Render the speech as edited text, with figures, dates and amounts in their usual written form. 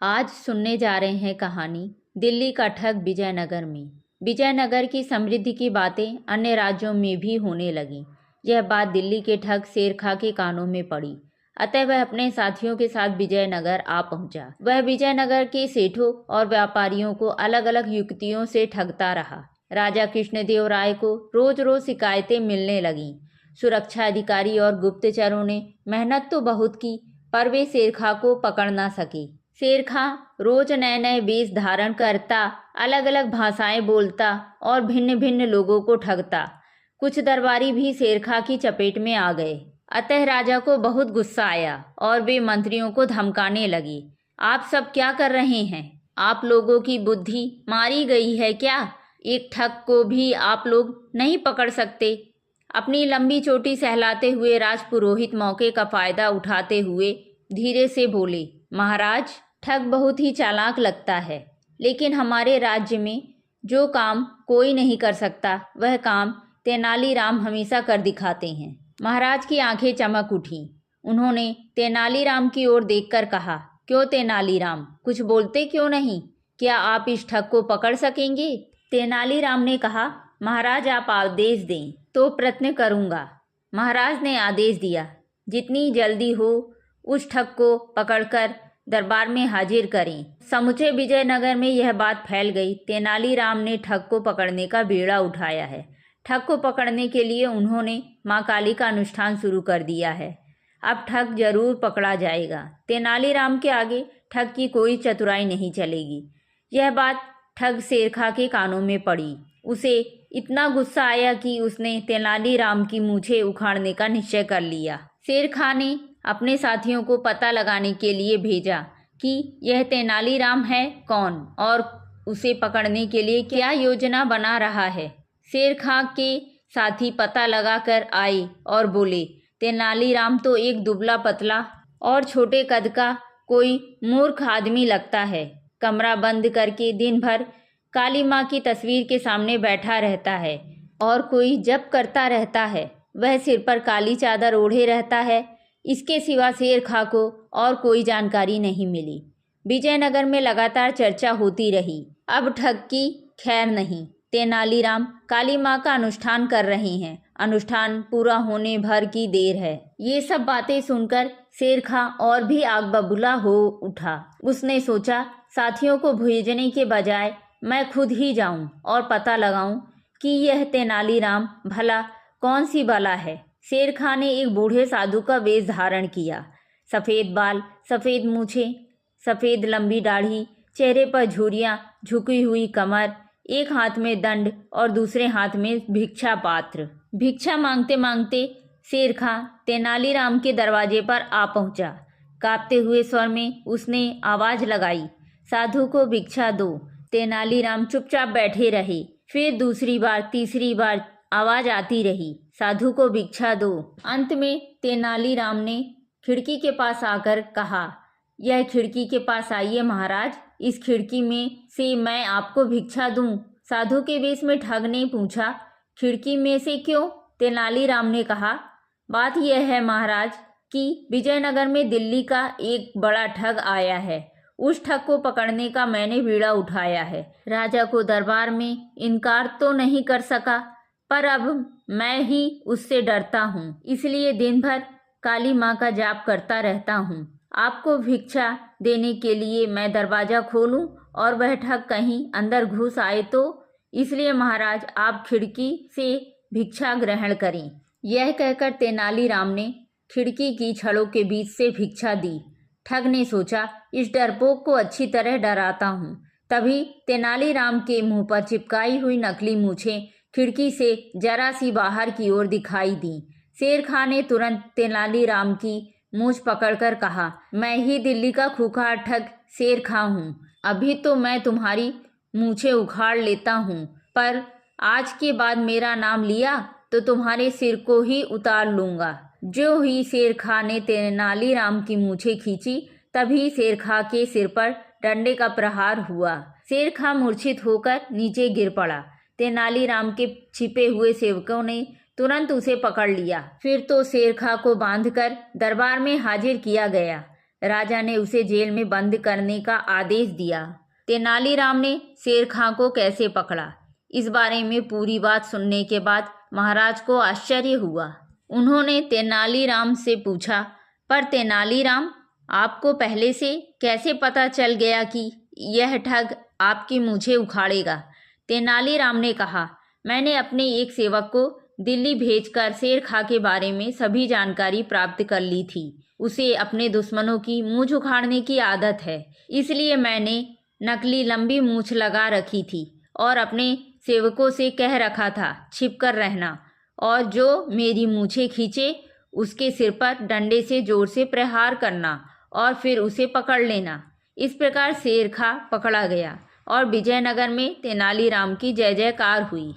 आज सुनने जा रहे हैं कहानी दिल्ली का ठग विजयनगर में। विजयनगर की समृद्धि की बातें अन्य राज्यों में भी होने लगी। यह बात दिल्ली के ठग शेरखा के कानों में पड़ी। अतः वह अपने साथियों के साथ विजयनगर आ पहुंचा। वह विजयनगर के सेठों और व्यापारियों को अलग अलग युक्तियों से ठगता रहा। राजा कृष्णदेव राय को रोज रोज शिकायतें मिलने लगीं। सुरक्षा अधिकारी और गुप्तचरों ने मेहनत तो बहुत की, पर वे शेरखा को पकड़ न सके। शेरखा रोज नए नए वेश धारण करता, अलग अलग भाषाएं बोलता और भिन्न भिन्न लोगों को ठगता। कुछ दरबारी भी शेरखा की चपेट में आ गए। अतः राजा को बहुत गुस्सा आया और वे मंत्रियों को धमकाने लगे। आप सब क्या कर रहे हैं? आप लोगों की बुद्धि मारी गई है क्या? एक ठग को भी आप लोग नहीं पकड़ सकते? अपनी लंबी चोटी सहलाते हुए राजपुरोहित मौके का फायदा उठाते हुए धीरे से बोले, महाराज, ठग बहुत ही चालाक लगता है, लेकिन हमारे राज्य में जो काम कोई नहीं कर सकता वह काम तेनालीराम हमेशा कर दिखाते हैं। महाराज की आंखें चमक उठी। उन्होंने तेनालीराम की ओर देखकर कहा, क्यों तेनालीराम, कुछ बोलते क्यों नहीं? क्या आप इस ठग को पकड़ सकेंगे? तेनालीराम ने कहा, महाराज आप आदेश दें तो प्रयत्न करूंगा। महाराज ने आदेश दिया, जितनी जल्दी हो उस ठग को पकड़कर दरबार में हाजिर करें। समूचे विजयनगर में यह बात फैल गई। तेनालीराम ने ठग को पकड़ने का बीड़ा उठाया है। ठग को पकड़ने के लिए उन्होंने माँ काली का अनुष्ठान शुरू कर दिया है। अब ठग जरूर पकड़ा जाएगा। तेनालीराम के आगे ठग की कोई चतुराई नहीं चलेगी। यह बात ठग शेरखा के कानों में पड़ी। उसे इतना गुस्सा आया कि उसने तेनालीराम की मूछें उखाड़ने का निश्चय कर लिया। शेरखा ने अपने साथियों को पता लगाने के लिए भेजा कि यह तेनालीराम है कौन और उसे पकड़ने के लिए क्या योजना बना रहा है। शेरखा के साथी पता लगाकर आए और बोले, तेनालीराम तो एक दुबला पतला और छोटे कद का कोई मूर्ख आदमी लगता है। कमरा बंद करके दिन भर काली माँ की तस्वीर के सामने बैठा रहता है और कोई जप करता रहता है। वह सिर पर काली चादर ओढ़े रहता है। इसके सिवा शेरखा को और कोई जानकारी नहीं मिली। विजयनगर में लगातार चर्चा होती रही। अब ठग की खैर नहीं। तेनालीराम काली माँ का अनुष्ठान कर रहे हैं। अनुष्ठान पूरा होने भर की देर है। ये सब बातें सुनकर शेरखा और भी आग बबूला हो उठा। उसने सोचा, साथियों को भेजने के बजाय मैं खुद ही जाऊं और पता लगाऊं कि यह तेनालीराम भला कौन सी बला है। शेरखा ने एक बूढ़े साधु का वेश धारण किया। सफ़ेद बाल, सफ़ेद मूछें, सफ़ेद लंबी दाढ़ी, चेहरे पर झुर्रियाँ, झुकी हुई कमर, एक हाथ में दंड और दूसरे हाथ में भिक्षा पात्र। भिक्षा मांगते मांगते शेरखा तेनालीराम के दरवाजे पर आ पहुंचा। कांपते हुए स्वर में उसने आवाज़ लगाई, साधु को भिक्षा दो। तेनालीराम चुपचाप बैठे रहे। फिर दूसरी बार, तीसरी बार आवाज़ आती रही, साधु को भिक्षा दो। अंत में तेनालीराम ने खिड़की के पास आकर कहा, यह खिड़की के पास आइए महाराज, इस खिड़की में से मैं आपको भिक्षा दूं। साधु के वेश में ठग ने पूछा, खिड़की में से क्यों? तेनालीराम ने कहा, बात यह है महाराज कि विजयनगर में दिल्ली का एक बड़ा ठग आया है। उस ठग को पकड़ने का मैंने बीड़ा उठाया है। राजा को दरबार में इनकार तो नहीं कर सका, पर अब मैं ही उससे डरता हूँ, इसलिए दिन भर काली माँ का जाप करता रहता हूँ। आपको भिक्षा देने के लिए मैं दरवाजा खोलूं और वह ठग कहीं अंदर घुस आए तो? इसलिए महाराज आप खिड़की से भिक्षा ग्रहण करें। यह कहकर तेनालीराम ने खिड़की की छड़ों के बीच से भिक्षा दी। ठग ने सोचा, इस डरपोक को अच्छी तरह डराता हूँ। तभी तेनालीराम के मुंह पर चिपकाई हुई नकली मूछें खिड़की से जरा सी बाहर की ओर दिखाई दी। शेरखा ने तुरंत तेनालीराम की मूछ पकड़कर कहा, मैं ही दिल्ली का खूंखार ठग शेरखा हूँ। अभी तो मैं तुम्हारी मूछें उखाड़ लेता हूँ, पर आज के बाद मेरा नाम लिया तो तुम्हारे सिर को ही उतार लूँगा। जो ही शेरखा ने तेनालीराम की मूछें खींची, तभी शेरखा के सिर पर डंडे का प्रहार हुआ। शेरखा मूर्छित होकर नीचे गिर पड़ा। तेनालीराम के छिपे हुए सेवकों ने तुरंत उसे पकड़ लिया। फिर तो शेरखा को बांधकर दरबार में हाजिर किया गया। राजा ने उसे जेल में बंद करने का आदेश दिया। तेनालीराम ने शेर खां को कैसे पकड़ा, इस बारे में पूरी बात सुनने के बाद महाराज को आश्चर्य हुआ। उन्होंने तेनालीराम से पूछा, पर तेनालीराम, आपको पहले से कैसे पता चल गया कि यह ठग आपकी मूछें उखाड़ेगा? तेनालीराम ने कहा, मैंने अपने एक सेवक को दिल्ली भेजकर शेर खां के बारे में सभी जानकारी प्राप्त कर ली थी। उसे अपने दुश्मनों की मूछ उखाड़ने की आदत है, इसलिए मैंने नकली लंबी मूछ लगा रखी थी और अपने सेवकों से कह रखा था छिपकर रहना, और जो मेरी मूछें खींचे उसके सिर पर डंडे से जोर से प्रहार करना और फिर उसे पकड़ लेना। इस प्रकार शेर खां पकड़ा गया और विजयनगर में तेनालीराम की जय जयकार हुई।